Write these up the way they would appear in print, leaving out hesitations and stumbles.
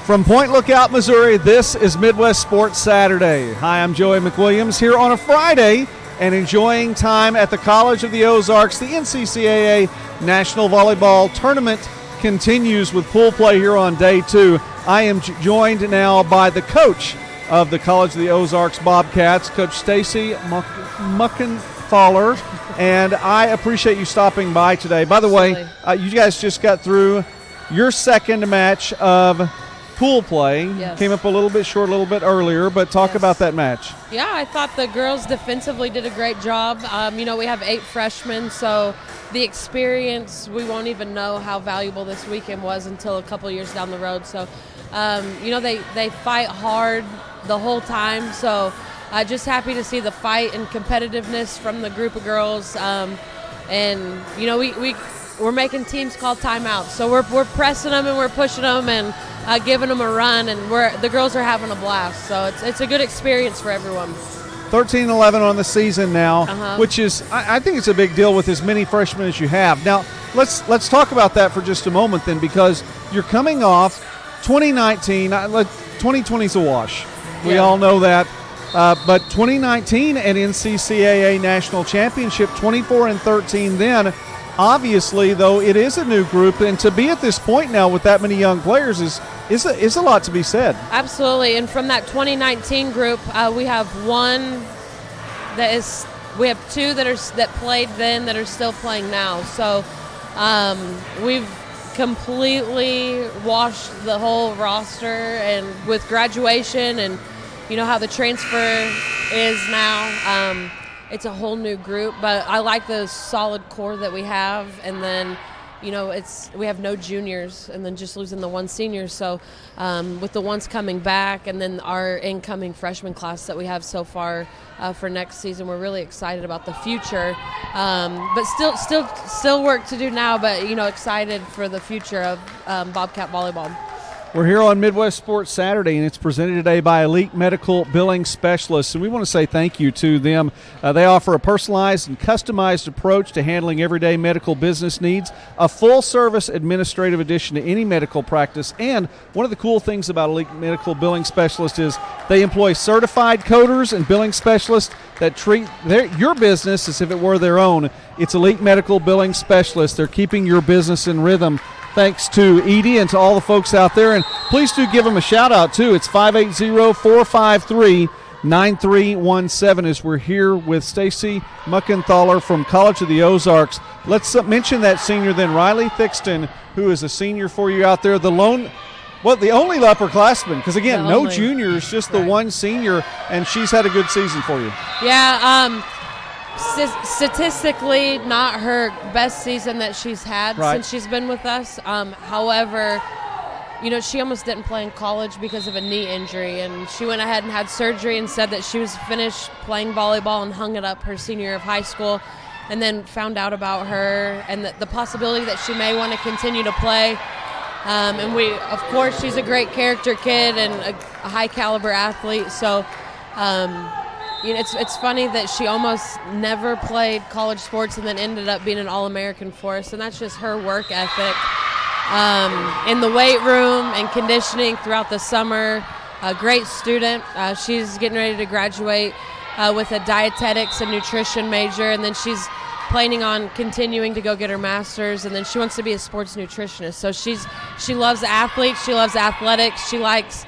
From Point Lookout, Missouri, this is Midwest Sports Saturday. Hi, I'm Joey McWilliams here on a Friday and enjoying time at the College of the Ozarks. The NCCAA National Volleyball Tournament continues with pool play here on day 2. I am joined now by the coach of the College of the Ozarks Bobcats, Coach Stacy Muckenthaler, and I appreciate you stopping by today. By the way, you guys just got through your second match of pool play. Yes. Came up a little bit short, a little bit earlier, but talk about that match. Yeah, I thought the girls defensively did a great job. We have 8 freshmen, so the experience, we won't even know how valuable this weekend was until a couple years down the road. So, they fight hard the whole time. So, just happy to see the fight and competitiveness from the group of girls. We're making teams call timeouts. So we're pressing them and we're pushing them and giving them a run, and the girls are having a blast. So it's a good experience for everyone. 13-11 on the season now, which is, I think it's a big deal with as many freshmen as you have. Now, let's talk about that for just a moment then, because you're coming off 2019. 2020 is a wash. We all know that. But 2019 and NCCAA National Championship, 24-13 then. Obviously, though, it is a new group, and to be at this point now with that many young players is a lot to be said. Absolutely, and from that 2019 group, we have two that played then that are still playing now. So we've completely washed the whole roster, and with graduation and how the transfer is now. It's a whole new group, but I like the solid core that we have, and then we have no juniors, and then just losing the one senior. So with the ones coming back, and then our incoming freshman class that we have so far for next season, we're really excited about the future. But still work to do now, but excited for the future of Bobcat volleyball. We're here on Midwest Sports Saturday, and it's presented today by Elite Medical Billing Specialists, and we want to say thank you to them. They offer a personalized and customized approach to handling everyday medical business needs, a full-service administrative addition to any medical practice, and one of the cool things about Elite Medical Billing Specialists is they employ certified coders and billing specialists that treat your business as if it were their own. It's Elite Medical Billing Specialists. They're keeping your business in rhythm. Thanks to Edie and to all the folks out there. And please do give them a shout-out, too. It's 580-453-9317 as we're here with Stacy Muckenthaler from College of the Ozarks. Let's mention that senior then, Riley Thixton, who is a senior for you out there. The only upperclassman, because, again, no juniors, just the one senior, and she's had a good season for you. Yeah, statistically, not her best season that she's had since she's been with us. However, she almost didn't play in college because of a knee injury, and she went ahead and had surgery and said that she was finished playing volleyball and hung it up her senior year of high school, and then found out about her and the possibility that she may want to continue to play. And of course, she's a great character kid and a high caliber athlete. So, it's funny that she almost never played college sports and then ended up being an All-American for us, and that's just her work ethic in the weight room and conditioning throughout the summer. A great student. She's getting ready to graduate with a dietetics and nutrition major, and then she's planning on continuing to go get her master's, and then she wants to be a sports nutritionist. So she loves athletes. She loves athletics. She likes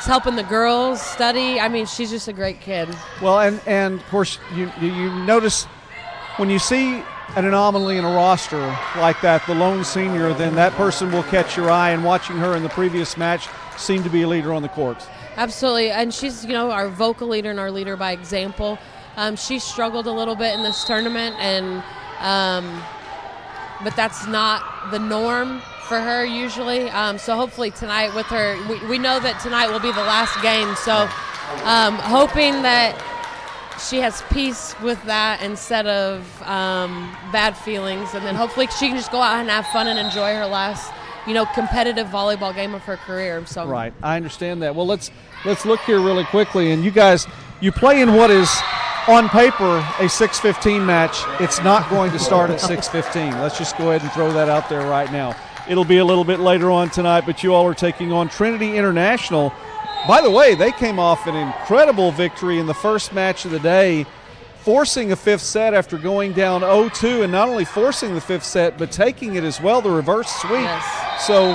helping the girls study. I mean, she's just a great kid. Well, and of course, you notice when you see an anomaly in a roster like that, the lone senior, then that person will catch your eye, and watching her in the previous match seemed to be a leader on the court. Absolutely, and she's, our vocal leader and our leader by example. She struggled a little bit in this tournament, and but that's not the norm for her usually. So hopefully tonight with her, we know that tonight will be the last game. So hoping that she has peace with that instead of bad feelings, and then hopefully she can just go out and have fun and enjoy her last, competitive volleyball game of her career. So right, I understand that. Well, let's look here really quickly, and you guys, you play in what is on paper a 6:15 match. It's not going to start at 6:15. Let's just go ahead and throw that out there right now. it'll be a little bit later on tonight, but you all are taking on Trinity International. By the way, they came off an incredible victory in the first match of the day, forcing a fifth set after going down 0-2, and not only forcing the fifth set, but taking it as well, the reverse sweep. Yes. So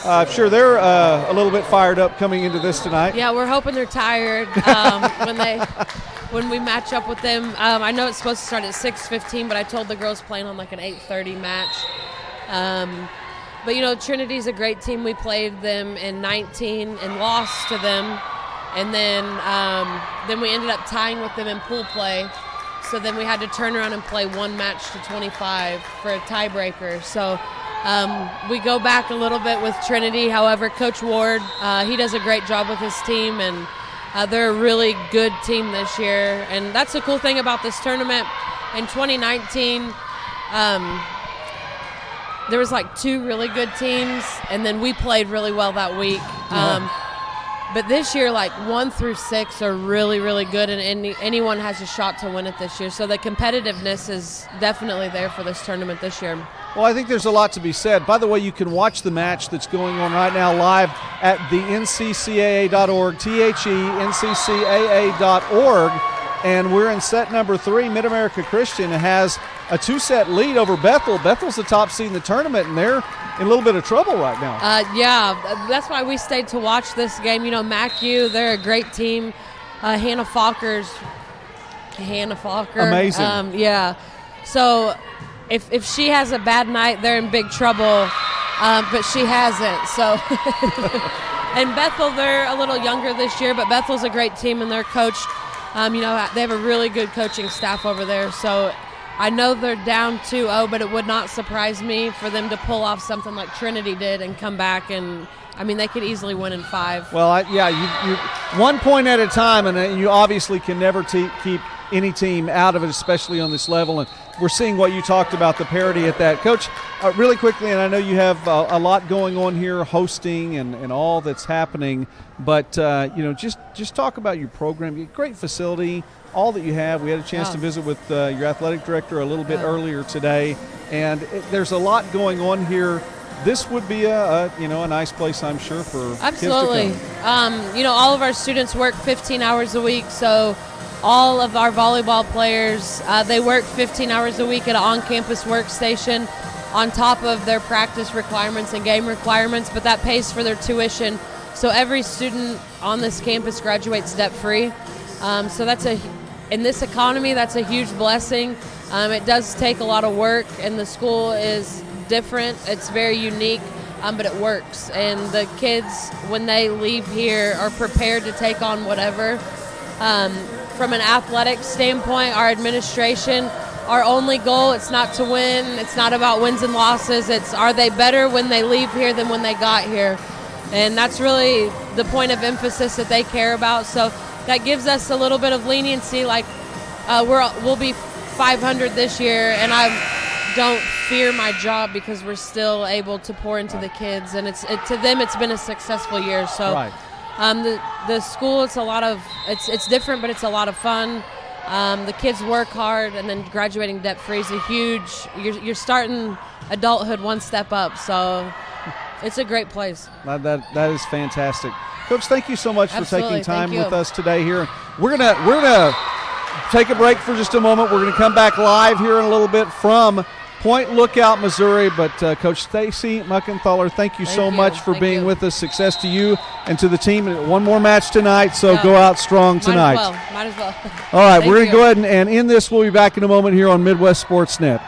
I'm sure they're a little bit fired up coming into this tonight. Yeah, we're hoping they're tired when we match up with them. I know it's supposed to start at 6:15, but I told the girls playing on like an 8:30 match. But, you know, Trinity's a great team. We played them in 19 and lost to them. And then we ended up tying with them in pool play. So then we had to turn around and play one match to 25 for a tiebreaker. So we go back a little bit with Trinity. However, Coach Ward, he does a great job with his team, and they're a really good team this year. And that's the cool thing about this tournament. In 2019, there was like 2 really good teams, and then we played really well that week. But this year, like 1 through 6 are really, really good, and anyone has a shot to win it this year. So the competitiveness is definitely there for this tournament this year. Well, I think there's a lot to be said. By the way, you can watch the match that's going on right now live at the NCCAA.org, NCCAA.org, and we're in set number 3. Mid-America Christian has a 2-set lead over Bethel. Bethel's the top seed in the tournament, and they're in a little bit of trouble right now. Yeah, that's why we stayed to watch this game. You know, MacU, they're a great team. Hannah Falker. Amazing. Yeah. So if she has a bad night, they're in big trouble, but she hasn't. So, and Bethel, they're a little younger this year, but Bethel's a great team, and they're coached. You know, they have a really good coaching staff over there. So I know they're down 2-0, but it would not surprise me for them to pull off something like Trinity did and come back. And, I mean, they could easily win in 5. Well, you 1 point at a time, and you obviously can never keep any team out of it, especially on this level. And we're seeing what you talked about, the parity at that. Coach, really quickly, and I know you have a lot going on here, hosting and all that's happening, but, you know, just talk about your program. Great facility, all that you have. We had a chance to visit with your athletic director a little bit earlier today, and there's a lot going on here. This would be a nice place, I'm sure, for absolutely kids to come. You know, all of our students work 15 hours a week, so all of our volleyball players, they work 15 hours a week at an on-campus workstation on top of their practice requirements and game requirements, but that pays for their tuition. So every student on this campus graduates debt-free. So in this economy, that's a huge blessing. It does take a lot of work, and the school is different. It's very unique, but it works. And the kids, when they leave here, are prepared to take on whatever. From an athletic standpoint, our administration, our only goal, it's not to win. It's not about wins and losses. It's, are they better when they leave here than when they got here? And that's really the point of emphasis that they care about. So that gives us a little bit of leniency. Like we'll be 500 this year, and I don't fear my job because we're still able to pour into the kids, and to them it's been a successful year. So the school, it's different, but it's a lot of fun. The kids work hard, and then graduating debt free is a huge. You're starting adulthood one step up, so it's a great place. That is fantastic, Coach. Thank you so much for taking time with us today here. We're gonna take a break for just a moment. We're gonna come back live here in a little bit from Point Lookout, Missouri. But Coach Stacy Muckenthaler, thank you so much for being with us. Success to you and to the team. One more match tonight, so go out strong tonight. Might as well. All right, we're going to go ahead and end this. We'll be back in a moment here on Midwest Sports Net.